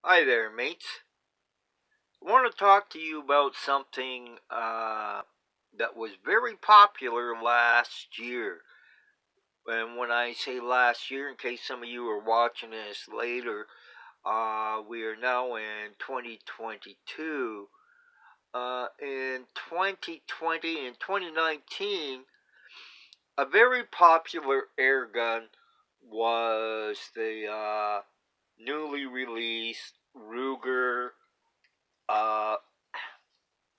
Hi there, mates. I want to talk to you about something that was very popular last year. And when I say last year, in case some of you are watching this later, we are now in 2022. In 2020 and 2019, a very popular air gun was the newly released Ruger uh,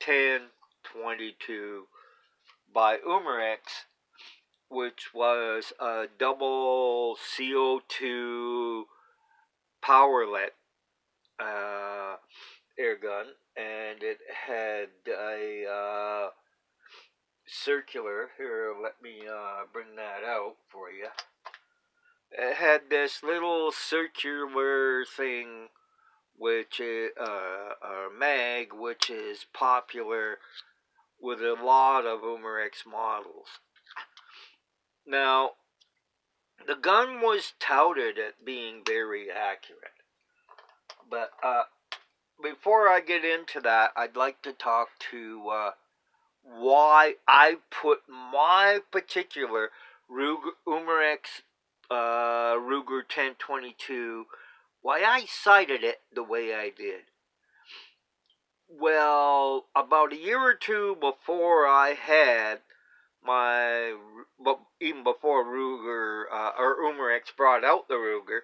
1022 by Umarex, which was a double CO2 powerlet uh, air gun, and it had a circular. Here, let me bring that out for you. It had this little circular thing, which is a mag, which is popular with a lot of Umarex models. Now, the gun was touted at being very accurate, but before I get into that, I'd like to talk to why I put my particular Umarex Ruger 1022, why I cited it the way I did. Well, about a year or two before I had my, but even before Ruger or Umarex brought out the Ruger,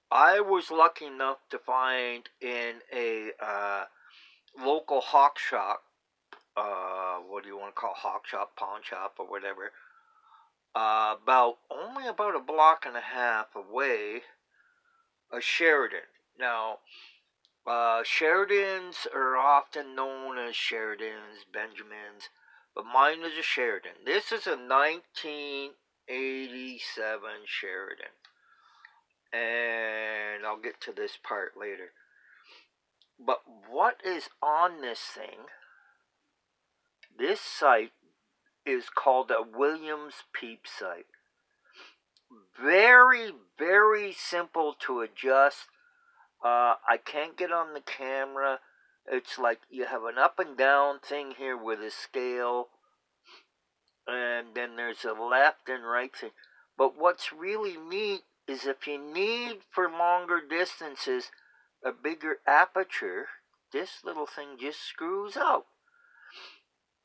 I was lucky enough to find in a local hawk shop, what do you want to call hawk shop, pawn shop, or whatever, only about a block and a half away, a Sheridan. Now, Sheridans are often known as Sheridans, Benjamins, but mine is a Sheridan. This is a 1987 Sheridan, and I'll get to this part later. But what is on this thing? This sight is called a WILLIAMS PEEP sight. Very, very simple to adjust. I can't get on the camera. It's like you have an up and down thing here with a scale, and then there's a left and right thing. But what's really neat is if you need for longer distances a bigger aperture, this little thing just screws out.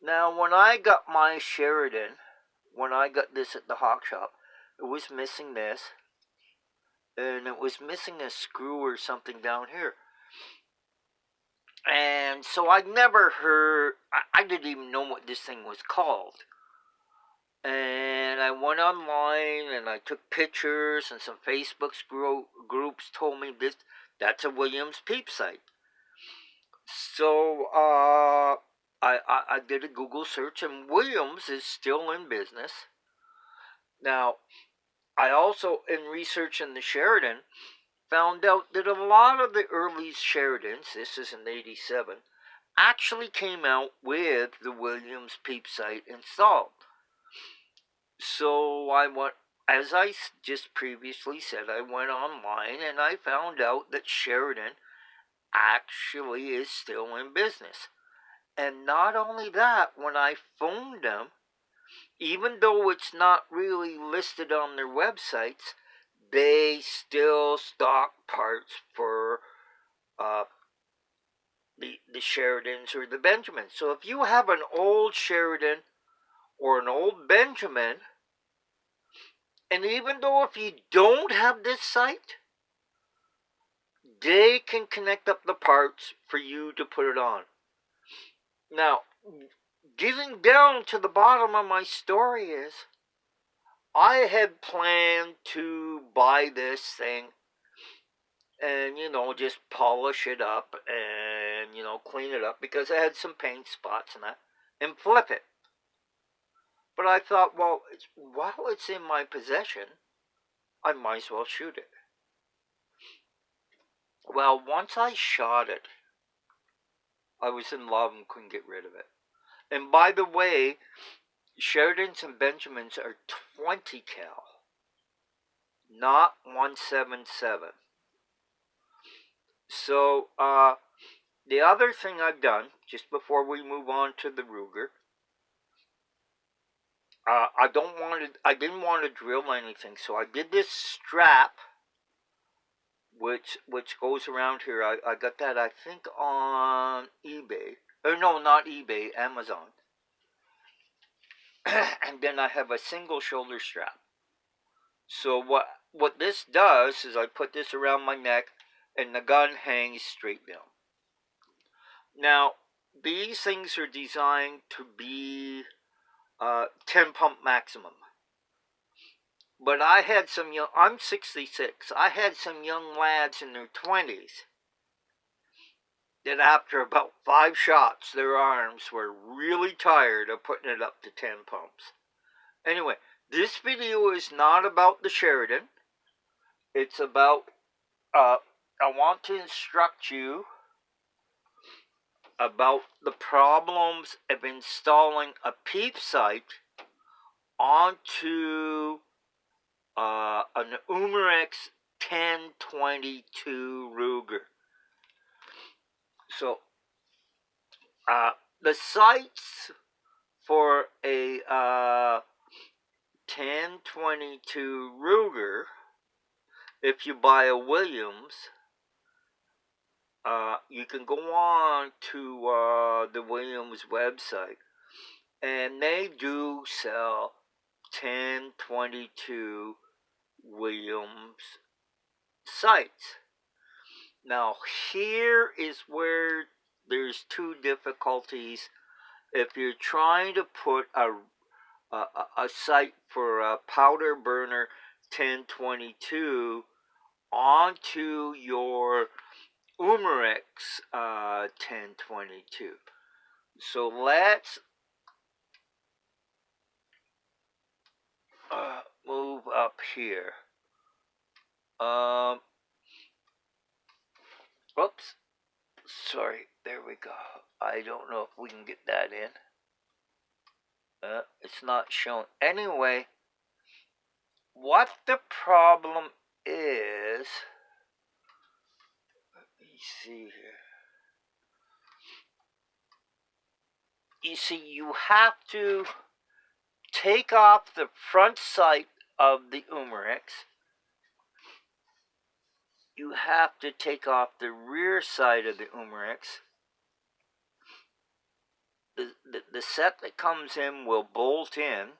Now, when I got my Sheridan, when I got this at the hawk shop, it was missing this, and it was missing a screw or something down here. And so I'd never heard, I didn't even know what this thing was called. And I went online and I took pictures, and some Facebook groups told me that's a WILLIAMS PEEP sight. So I did a Google search, and Williams is still in business. Now, I also, in researching the Sheridan, found out that a lot of the early Sheridans, this is in 87, actually came out with the WILLIAMS PEEP sight installed. So I went, as I just previously said, I went online and I found out that Sheridan actually is still in business. And not only that, when I phoned them, even though it's not really listed on their websites, they still stock parts for the Sheridans or the Benjamins. So if you have an old Sheridan or an old Benjamin, and even though if you don't have this sight, they can connect up the parts for you to put it on. Now, getting down to the bottom of my story is, I had planned to buy this thing and, just polish it up and, clean it up because I had some paint spots and that, and flip it. But I thought, well, while it's in my possession, I might as well shoot it. Well, once I shot it, I was in love and couldn't get rid of it. And by the way, Sheridans and Benjamins are 20 cal, not 177. So, the other thing I've done, just before we move on to the Ruger, I didn't want to drill anything, so I did this strap, which goes around here. I got that, I think, on eBay. Or no, not eBay, Amazon. And then I have a single shoulder strap. So what this does is I put this around my neck, and the gun hangs straight down. Now, these things are designed to be 10 pump maximum. But I had some young, I'm 66, I had some young lads in their 20s that after about 5 shots, their arms were really tired of putting it up to 10 pumps. Anyway, this video is not about the Sheridan. It's about, I want to instruct you about the problems of installing a peep sight onto an Umarex 1022 Ruger. So, the sights for a 1022 Ruger, if you buy a Williams, you can go on to the Williams website, and they do sell 1022 Williams sights. Now, here is where there's two difficulties. If you're trying to put a sight for a powder burner 1022 onto your Umarex 1022. So let's move up here. Oops. Sorry. There we go. I don't know if we can get that in. It's not shown. Anyway, what the problem is, let me see here. You see, you have to take off the front sight of the Umarex. You have to take off the rear side of the Umarex. The set that comes in will bolt in.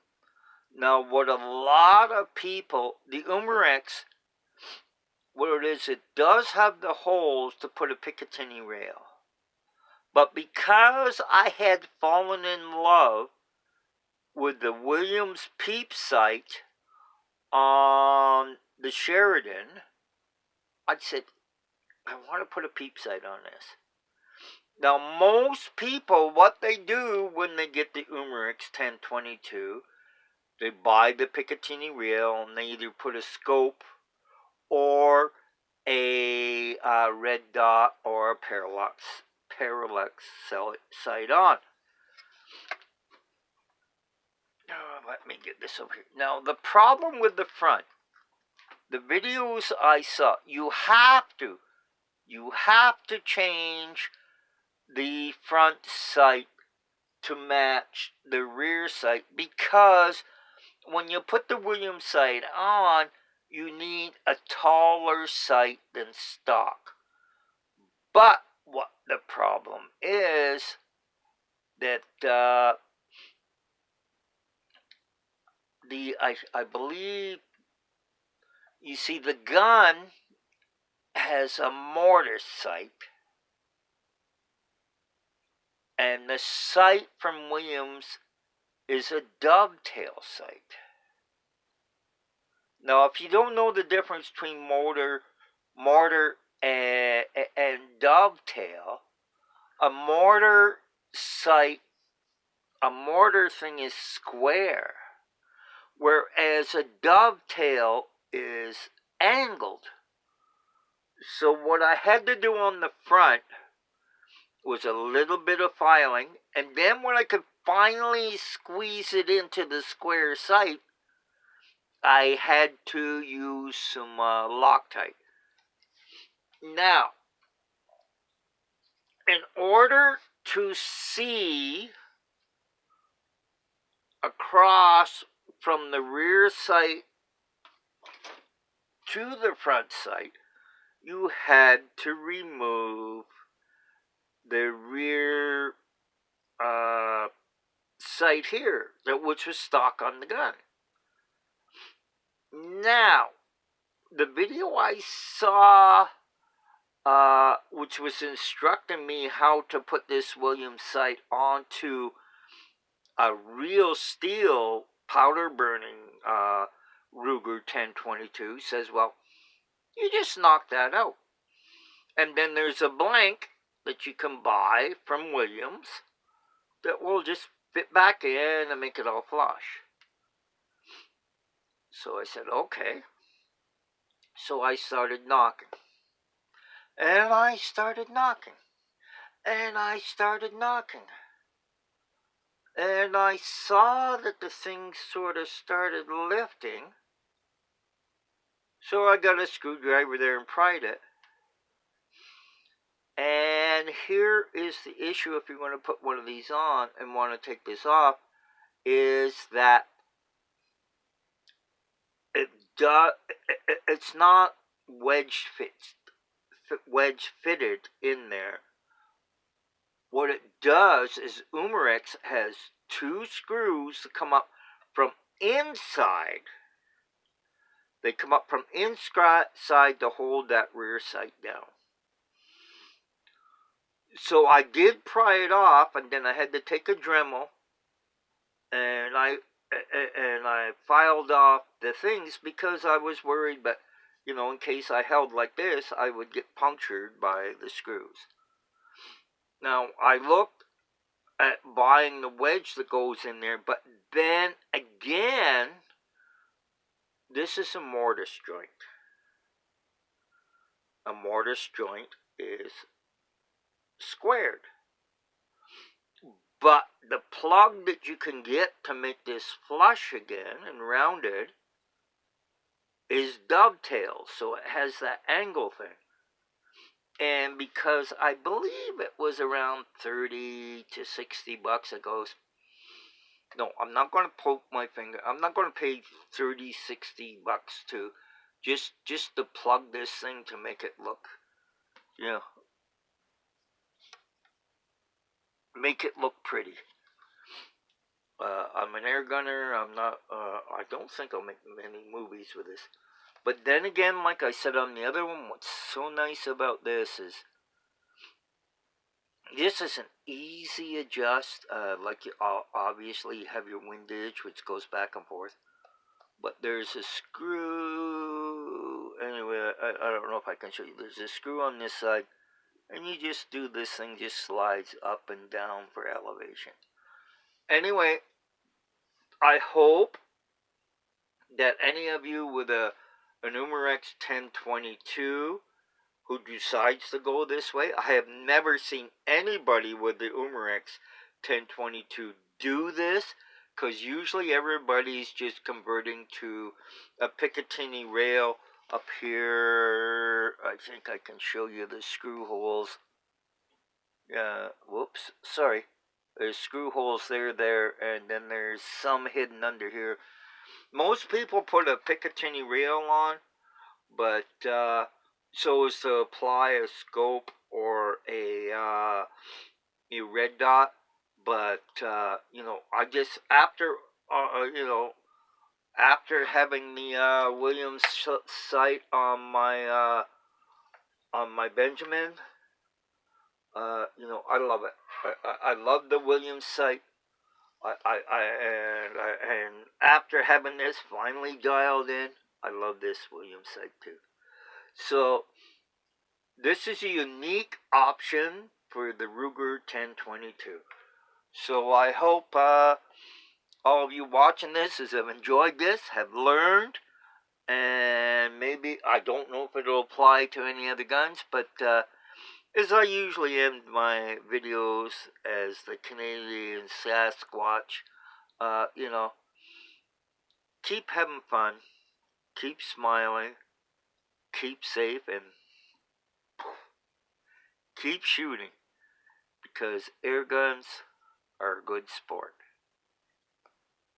Now, what a lot of people, the Umarex, what it is, it does have the holes to put a Picatinny rail. But because I had fallen in love with the Williams Peep Sight on the Sheridan, I said, I want to put a peep sight on this. Now, most people, what they do when they get the Umarex 1022, they buy the Picatinny reel and they either put a scope or a red dot or a parallax sight on. Let me get this over here. Now, the problem with the front, the videos I saw, you have to change the front sight to match the rear sight, because when you put the Williams sight on, you need a taller sight than stock. But what the problem is that I believe, you see, the gun has a mortar sight, and the sight from Williams is a dovetail sight. Now, if you don't know the difference between mortar and dovetail, a mortar sight, a mortar thing is square, whereas a dovetail is angled. So what I had to do on the front was a little bit of filing, and then when I could finally squeeze it into the square sight, I had to use some Loctite. Now, in order to see across from the rear sight to the front sight, you had to remove the rear sight here, which was stock on the gun. Now, the video I saw, which was instructing me how to put this Williams sight onto a real steel powder burning Ruger 1022, says, well, you just knock that out. And then there's a blank that you can buy from Williams that will just fit back in and make it all flush. So I said, okay. So I started knocking. And I started knocking. And I started knocking. And I saw that the thing sort of started lifting. So I got a screwdriver there and pried it. And here is the issue if you're going to put one of these on and want to take this off, is that it's not wedge fitted in there. What it does is Umarex has two screws that come up from inside. They come up from inside to hold that rear sight down. So I did pry it off, and then I had to take a Dremel, and I filed off the things because I was worried that, you know, in case I held like this, I would get punctured by the screws. Now, I looked at buying the wedge that goes in there, but then again, this is a mortise joint. A mortise joint is squared. But the plug that you can get to make this flush again and rounded is dovetail, so it has that angle thing. And because I believe it was around 30 to 60 bucks, it goes, no, I'm not going to poke my finger. I'm not going to pay 30, 60 bucks to just to plug this thing to make it look, you know, make it look pretty. I'm an air gunner. I'm not, I don't think I'll make many movies with this. But then again, like I said on the other one, what's so nice about this is an easy adjust. Like you obviously have your windage, which goes back and forth. But there's a screw. Anyway, I don't know if I can show you. There's a screw on this side. And you just do this thing, just slides up and down for elevation. Anyway, I hope that any of you with an Umarex 1022 who decides to go this way, I have never seen anybody with the Umarex 1022 do this, because usually everybody's just converting to a Picatinny rail up here. I think I can show you the screw holes. Whoops, sorry. There's screw holes there, and then there's some hidden under here. Most people put a Picatinny rail on, but so as to apply a scope or a red dot. But you know, I just after after having the Williams sight on my Benjamin, you know, I love it. I love the Williams sight. And after having this finally dialed in, I love this Williams sight too. So this is a unique option for the Ruger 1022. So I hope all of you watching this have enjoyed this, have learned, and maybe, I don't know if it'll apply to any other guns, but as I usually end my videos as the Canadian Sasquatch, you know, keep having fun, keep smiling, keep safe, and keep shooting. because air guns are a good sport.